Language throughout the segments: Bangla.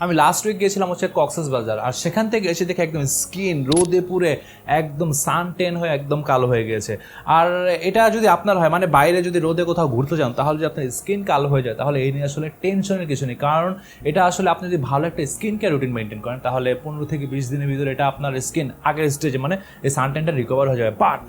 আমি লাস্ট উইক গিয়েছিলাম হচ্ছে কক্সবাজার, আর সেখান থেকে এসে দেখে একদম স্কিন রোদে পুড়ে একদম সান টেন হয়ে একদম কালো হয়ে গেছে। আর এটা যদি আপনার হয়, মানে বাইরে যদি রোদে কোথাও ঘুরতে যান, তাহলে যদি আপনার স্কিন কালো হয়ে যায়, তাহলে এই নিয়ে আসলে টেনশনের কিছু নেই। কারণ এটা আসলে আপনি যদি ভালো একটা স্কিন কেয়ার রুটিন মেনটেন করেন, তাহলে 15 থেকে 20 দিনের ভিতরে এটা আপনার স্কিন আগের স্টেজে, মানে এই সান টেনটা রিকভার হয়ে যাবে। বাট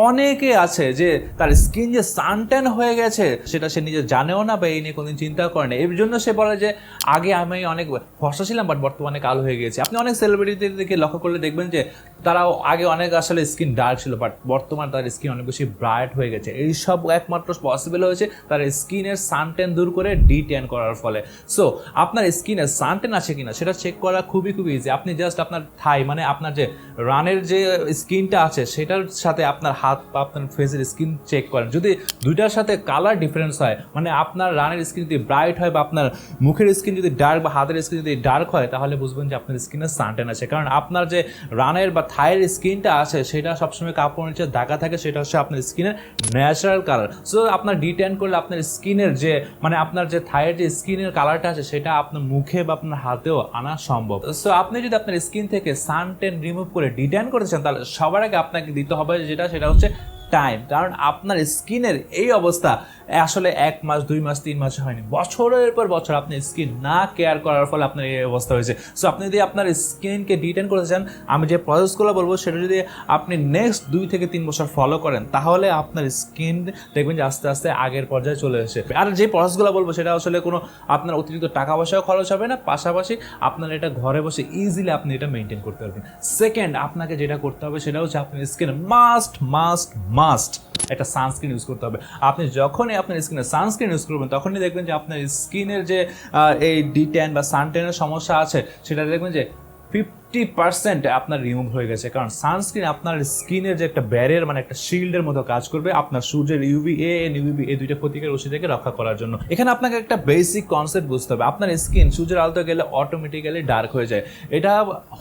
অনেকে আছে যে তার স্কিন যে সানট্যান হয়ে গেছে সেটা সে নিজে জানেও না, বা এই নিয়ে কোনোদিন চিন্তা করে না। এর জন্য সে বলে যে আগে আমি অনেক ফর্সা ছিলাম বাট বর্তমানে কালো হয়ে গেছে। আপনি অনেক সেলিব্রিটিদেরকে লক্ষ্য করলে দেখবেন যে তারাও আগে অনেক আসলে স্কিন ডার্ক ছিল, বাট বর্তমানে তার স্কিন অনেক বেশি ব্রাইট হয়ে গেছে। এইসব একমাত্র পসিবল হয়েছে তার স্কিনের সানট্যান দূর করে ডি-ট্যান করার ফলে। সো আপনার স্কিনে সানট্যান আছে কিনা সেটা চেক করা খুবই ইজি। আপনি জাস্ট আপনার থাই, মানে আপনার যে রানের যে স্কিনটা আছে সেটার সাথে আপনার হাত বা আপনার ফেসের স্কিন চেক করেন। যদি দুইটার সাথে কালার ডিফারেন্স হয়, মানে আপনার রানের স্কিন যদি ব্রাইট হয় বা আপনার মুখের স্কিন যদি ডার্ক বা হাতের স্কিন যদি ডার্ক হয়, তাহলে বুঝবেন যে আপনার স্কিনে সানট্যান আছে। কারণ আপনার যে রানের বা থাইয়ের স্কিনটা আছে সেটা সবসময় কাপড় নিচে ঢাকা থাকে, সেটা হচ্ছে আপনার স্কিনের ন্যাচারাল কালার। সো আপনার ডি-ট্যান করলে আপনার স্কিনের যে, মানে আপনার যে থাইয়ের যে স্কিনের কালারটা আছে সেটা আপনার মুখে বা আপনার হাতেও আনা সম্ভব। সো আপনি যদি আপনার স্কিন থেকে সানট্যান রিমুভ করে ডি-ট্যান করতে চান, তাহলে সবার আগে আপনাকে দিতে হবে সেটা হচ্ছে টাইম। কারণ আপনার স্কিনের এই অবস্থা আসলে 1 মাস 2 মাস 3 মাসে হয়নি, বছরের পর বছর আপনি স্কিন না কেয়ার করার ফলে আপনার এই অবস্থা হয়েছে। সো আপনি যদি আপনার স্কিনকে ডি-ট্যান করতে চান, আমি যে প্রসেসগুলো বলবো সেটা যদি আপনি নেক্সট 2 থেকে 3 বছর ফলো করেন, তাহলে আপনার স্কিন দেখবেন যে আস্তে আস্তে আগের পর্যায়ে চলে আসে। আর যে প্রসেসগুলো বলবো সেটা আসলে কোনো আপনার অতিরিক্ত টাকা পয়সাও খরচ হবে না, পাশাপাশি আপনার এটা ঘরে বসে ইজিলি আপনি এটা মেনটেন করতে পারবেন। সেকেন্ড, আপনাকে যেটা করতে হবে সেটা হচ্ছে আপনার স্কিনে মাস্ট একটা সানস্ক্রিন ইউজ করতে হবে। আপনি যখনই আপনার স্কিনে সানস্ক্রিন ইউজ করবেন, তখনই দেখবেন যে আপনার স্কিনের যে এই ডি-ট্যান বা সানট্যানের সমস্যা আছে সেটা দেখবেন যে 50% আপনার রিমুভ হয়ে গেছে। কারণ সানস্ক্রিন আপনার স্কিনের যে একটা ব্যারিয়ার, মানে একটা শিল্ডের মতো কাজ করবে আপনার সূর্যের ইউভিএ এন্ড ইউভিবি এই দুইটা ক্ষতিকর রশ্মি থেকে রক্ষা করার জন্য। এখানে আপনাকে একটা বেসিক কনসেপ্ট বুঝতে হবে, আপনার স্কিন সূর্যের আলোতে গেলে অটোমেটিক্যালি ডার্ক হয়ে যায়। এটা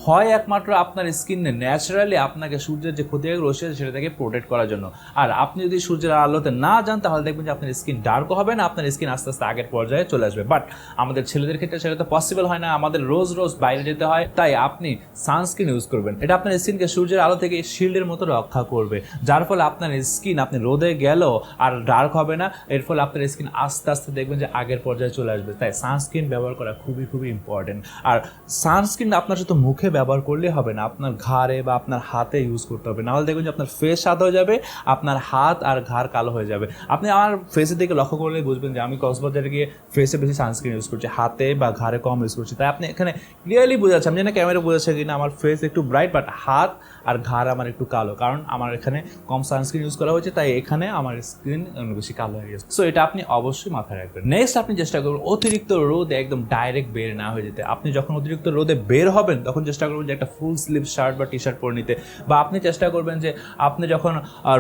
হয় একমাত্র আপনার স্কিনে ন্যাচারালি আপনাকে সূর্যের যে ক্ষতিকর রশ্মি আছে সেটা থেকে প্রোটেক্ট করার জন্য। আর আপনি যদি সূর্যের আলোতে না যান, তাহলে দেখবেন যে আপনার স্কিন ডার্কও হবে না, আপনার স্কিন আস্তে আস্তে আগের পর্যায়ে চলে আসবে। বাট আমাদের ছেলেদের ক্ষেত্রে সেটা তো পসিবল হয় না, আমাদের রোজ বাইরে যেতে হয়, তাই আপনি সানস্ক্রিন ইউজ করবেন। এটা আপনার স্কিনকে সূর্যের আলো থেকে শিল্ডের মতো রক্ষা করবে, যার ফলে আপনার স্কিন আপনি রোদে গেলেও আর ডার্ক হবে না। এর ফলে আপনার স্কিন আস্তে আস্তে দেখবেন যে আগের পর্যায়ে চলে আসবে। তাই সানস্ক্রিন ব্যবহার করা খুবই ইম্পর্টেন্ট। আর সানস্ক্রিন আপনার শুধু মুখে ব্যবহার করলে হবে না, আপনার ঘাড়ে বা আপনার হাতে ইউজ করতে হবে, নাহলে দেখবেন যে আপনার ফেস সাদা হয়ে যাবে, আপনার হাত আর ঘাড় কালো হয়ে যাবে। আপনি আমার ফেসের দিকে লক্ষ্য করলে বুঝবেন যে আমি কক্সবাজারে গিয়ে ফেসে বেশি সানস্ক্রিন ইউজ করছি, হাতে বা ঘাড়ে কম ইউজ করছি। তাই আপনি এখানে ক্লিয়ারলি বোঝাচ্ছে, আমি জানি না ক্যামেরা বোঝাচ্ছে কিনা, আমার ফেস একটু ব্রাইট বাট হাত আর ঘাড় আমার একটু কালো, কারণ আমার এখানে কম সানস্ক্রিন ইউজ করা হয়েছে, তাই এখানে আমার স্কিন অনেক বেশি কালো হয়ে গেছে। সো এটা আপনি অবশ্যই মাথায় রাখবেন। নেক্সট, আপনি চেষ্টা করবেন অতিরিক্ত রোদে একদম ডাইরেক্ট বের না হয়ে যেতে। আপনি যখন অতিরিক্ত রোদে বের হবেন তখন চেষ্টা করবেন যে একটা ফুল স্লিভ শার্ট বা টি শার্ট পরে নিতে, বা আপনি চেষ্টা করবেন যে আপনি যখন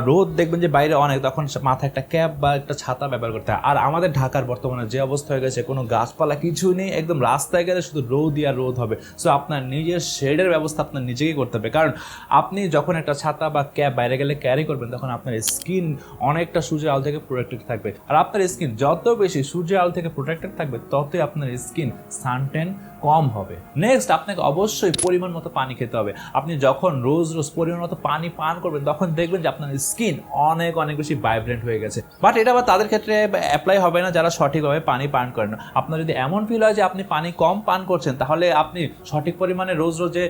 রোদ দেখবেন যে বাইরে অনেক, তখন মাথায় একটা ক্যাপ বা একটা ছাতা ব্যবহার করতে হয়। আর আমাদের ঢাকার বর্তমানে যে অবস্থা হয়ে গেছে, কোনো গাছপালা কিছু নেই, একদম রাস্তায় গেলে শুধু রোদ আর রোদ হবে। সো আপনার নিজের শেডের ব্যবস্থা আপনার নিজেকেই করতে হবে, কারণ আপনি যখন একটা ছাতা বা ক্যাপ বাইরে গেলে ক্যারি করবেন, তখন আপনার স্কিন অনেকটা সূর্যের আলো থেকে প্রোটেক্টেড থাকবে। আর আপনার স্কিন যত বেশি সূর্যের আলো থেকে প্রোটেক্টেড থাকবে, ততই আপনার স্কিন সানট্যান কম হবে। নেক্সট, আপনাকে অবশ্যই পরিমাণ মতো পানি খেতে হবে। আপনি যখন রোজ পরিমাণ মতো পানি পান করবেন, তখন দেখবেন যে আপনার স্কিন অনেক বেশি ভাইব্রেন্ট হয়ে গেছে। বাট এটা আবার তাদের ক্ষেত্রে অ্যাপ্লাই হবে না যারা সঠিকভাবে পানি পান করেন না। আপনার যদি এমন ফিল হয় যে আপনি পানি কম পান করছেন, তাহলে আপনি সঠিক পরিমাণে রোজ যে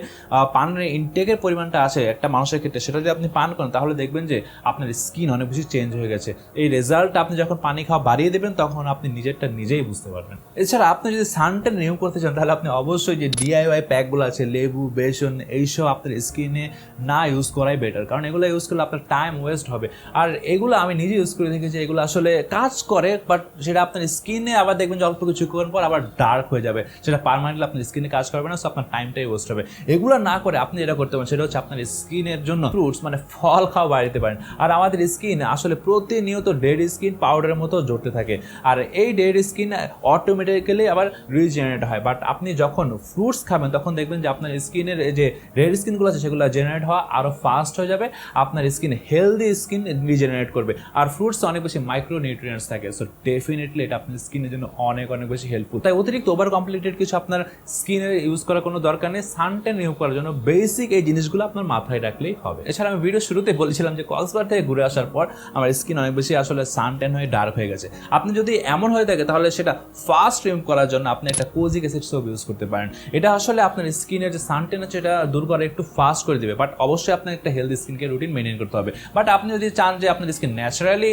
পানের ইনটেকের পরিমাণটা আছে একটা মানুষের ক্ষেত্রে, সেটা যদি আপনি পান করেন, তাহলে দেখবেন যে আপনার স্কিন অনেক বেশি চেঞ্জ হয়ে গেছে। এই রেজাল্ট আপনি যখন পানি খাওয়া বাড়িয়ে দেবেন, তখন আপনি নিজেরটা নিজেই বুঝতে পারবেন। এছাড়া আপনি যদি সানট্যান রিমুভ করতে চান, তাহলে আপনি অবশ্যই যে DIY প্যাকগুলো আছে, লেবু, বেসন, এইসব আপনার স্কিনে না ইউজ করাই বেটার, কারণ এগুলো ইউজ করলে আপনার টাইম ওয়েস্ট হবে। আর এগুলো আমি নিজে ইউজ করে দেখেছি, এগুলো আসলে কাজ করে, বাট সেটা আপনার স্কিনে আবার দেখবেন যে অল্প কিছুক্ষণ পর আবার ডার্ক হয়ে যাবে, সেটা পার্মানেন্টলি আপনার স্কিনে কাজ করবে না। সো আপনার টাইমটাই ওয়েস্ট হবে। এগুলো না করে আপনি যেটা করতে পারেন সেটা হচ্ছে আপনার স্কিনের জন্য ফ্রুটস, মানে ফল খাওয়া বাড়াতে পারেন। আর আমাদের স্কিন আসলে প্রতিনিয়ত ডেড স্কিন পাউডারের মতো জড়তে থাকে, আর এই ডেড স্কিন অটোমেটিক্যালি আবার রিজেনারেট হয়। বাট আপনি যখন ফ্রুটস খাবেন তখন দেখবেন যে আপনার স্কিনের যে রেড স্কিনগুলো আছে সেগুলো জেনারেট হওয়া আরও ফাস্ট হয়ে যাবে, আপনার স্কিন হেলদি স্কিন রিজেনারেট করবে। আর ফ্রুটসে অনেক বেশি মাইক্রো নিউট্রিয়েন্টস থাকে, সো ডেফিনেটলি এটা আপনার স্কিনের জন্য অনেক অনেক বেশি হেল্পফুল। তাই অতিরিক্ত ওভার কমপ্লিকেটেড কিছু আপনার স্কিনে ইউজ করার কোনো দরকার নেই। সানটেন রিমুভ করার জন্য বেসিক এই জিনিসগুলো আপনার মাথায় রাখলেই হবে। এছাড়া আমি ভিডিও শুরুতে বলেছিলাম যে কক্সবাজার থেকে ঘুরে আসার পর আমার স্কিন অনেক বেশি আসলে সানটেন হয়ে ডার্ক হয়ে গেছে। আপনি যদি এমন হয়ে থাকে তাহলে সেটা ফাস্ট রিমুভ করার জন্য আপনি একটা কোজিক অ্যাসিড সোপ ইউজ করতে পারেন। এটা আসলে আপনার স্কিনের যে সানটেন আছে এটা দূর করে একটু ফাস্ট করে দিবে, বাট অবশ্যই আপনার একটা healthy skin care routine maintain করতে হবে। বাট আপনি যদি চান যে আপনার স্কিন ন্যাচারালি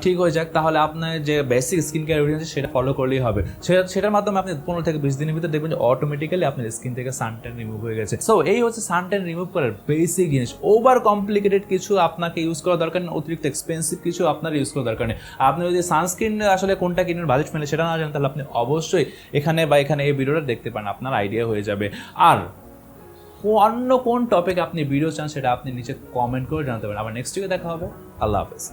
ঠিক হয়ে যাক তাহলে আপনার যে বেসিক স্কিন কেয়ার রুটিন আছে সেটা ফলো করলেই হবে। সেটার মাধ্যমে আপনি 15 থেকে 20 দিনের ভিতরে দেখবেন যে অটোমেটিক্যালি আপনার স্কিন থেকে সানটেন রিমুভ হয়ে গেছে। সো এই হচ্ছে সানটেন রিমুভ করার বেসিক জিনিস। ওভার কমপ্লিকেটেড কিছু আপনাকে ইউজ করা দরকার নেই, অতিরিক্ত এক্সপেন্সিভ কিছু আপনার ইউজ করা দরকার নেই। আপনি যদি সানস্ক্রিন আসলে কোনটা কিনবেন বাজেট ফ্রেন্ডলি সেটা না জানেন তাহলে আপনি অবশ্যই এখানে এই ভিডিওটা দেখতে পারেন, আপনার আইডিয়া হয়ে যাবে। আর অন্য কোন টপিক আপনি ভিডিও চান সেটা আপনি নিচে কমেন্ট করে জানাতে পারেন। আবার নেক্সট উইকে দেখা হবে। আল্লাহ হাফেজ।